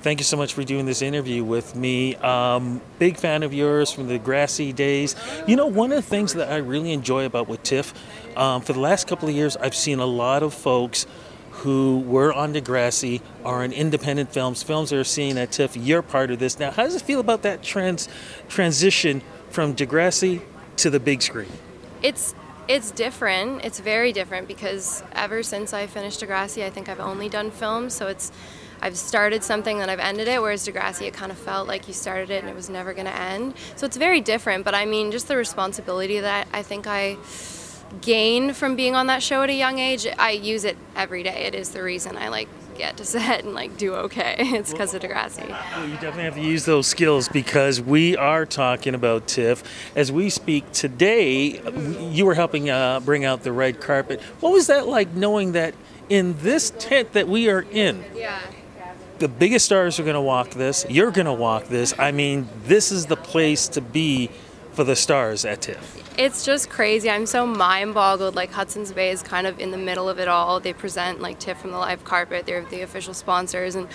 Thank you so much for doing this interview with me. Big fan of yours from the Degrassi days. You know, one of the things that I really enjoy about with TIFF, for the last couple of years, I've seen a lot of folks who were on Degrassi are in independent films that are seen at TIFF. You're part of this now. How does it feel about that transition from Degrassi to the big screen? It's different. It's very different because ever since I finished Degrassi, I think I've only done films. So I've started something and I've ended it, whereas Degrassi, it kind of felt like you started it and it was never going to end. So it's very different, but I mean, just the responsibility that I think I gained from being on that show at a young age, I use it every day. It is the reason I get to set and do okay. It's because of Degrassi. Well, you definitely have to use those skills because we are talking about TIFF. As we speak today, you were helping bring out the red carpet. What was that like knowing that in this tent that we are in, the biggest stars are going to walk this, you're going to walk this. I mean, this is the place to be for the stars at TIFF. It's just crazy. I'm so mind-boggled. Hudson's Bay is kind of in the middle of it all. They present TIFF from the live carpet. They're the official sponsors, and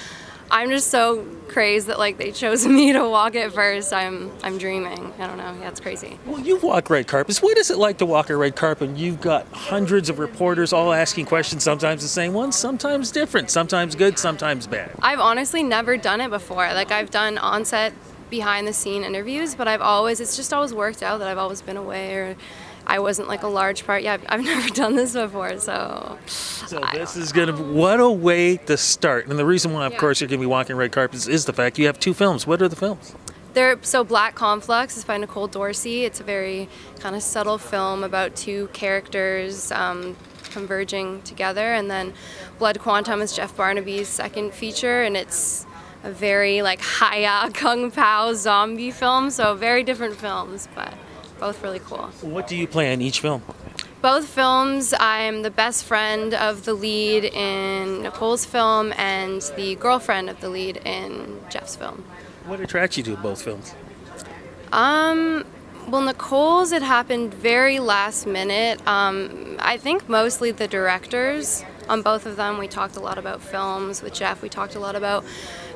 I'm just so crazed that they chose me to walk it first. I'm dreaming. I don't know. Yeah, it's crazy. Well, you've walked red carpets. What is it like to walk a red carpet? You've got hundreds of reporters all asking questions, sometimes the same ones, sometimes different, sometimes good, sometimes bad. I've honestly never done it before. I've done on-set behind-the-scene interviews, but it's just always worked out that I've always been away, or I wasn't a large part. Yeah, I've never done this before, so this is what a way to start. And the reason why, of course, you're going to be walking red carpets is the fact you have two films. What are the films? Black Conflux is by Nicole Dorsey. It's a very kind of subtle film about two characters converging together, and then Blood Quantum is Jeff Barnaby's second feature, and it's a very hi-ya kung pao zombie film, so very different films, but both really cool. What do you play in each film? Both films, I'm the best friend of the lead in Nicole's film and the girlfriend of the lead in Jeff's film. What attracts you to both films? Well, Nicole's, it happened very last minute. I think mostly the directors on both of them. We talked a lot about films. With Jeff, we talked a lot about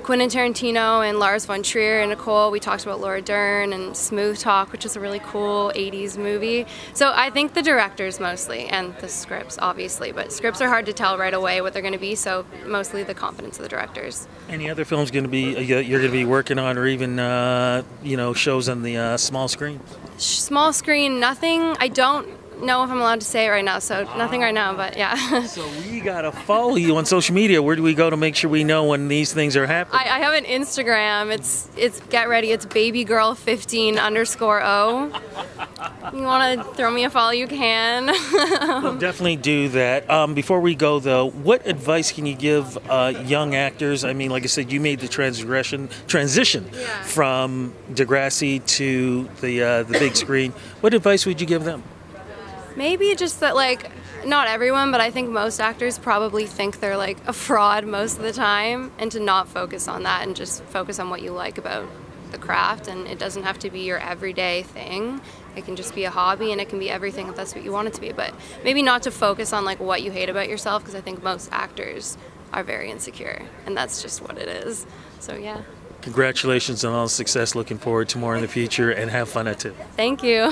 Quentin Tarantino and Lars von Trier, and Nicole, we talked about Laura Dern and Smooth Talk, which is a really cool 80s movie. So I think the directors mostly, and the scripts obviously, but scripts are hard to tell right away what they're going to be, so mostly the confidence of the directors. Any other films you're going to be working on, or even shows on the small screen? Small screen, nothing. I don't know if I'm allowed to say it right now, so nothing right now, but yeah. So we gotta follow you on social media. Where do we go to make sure we know when these things are happening? I have an Instagram. It's get ready. It's babygirl15_O. You want to throw me a follow, you can. We'll definitely do that. Before we go, though, what advice can you give young actors? I mean, like I said, you made the transition from Degrassi to the big screen. What advice would you give them? Maybe just that, not everyone, but I think most actors probably think they're a fraud most of the time, and to not focus on that and just focus on what you like about the craft. And it doesn't have to be your everyday thing. It can just be a hobby, and it can be everything if that's what you want it to be. But maybe not to focus on what you hate about yourself, because I think most actors are very insecure, and that's just what it is. So yeah. Congratulations on all the success. Looking forward to more in the future, and have fun at TIFF. Thank you.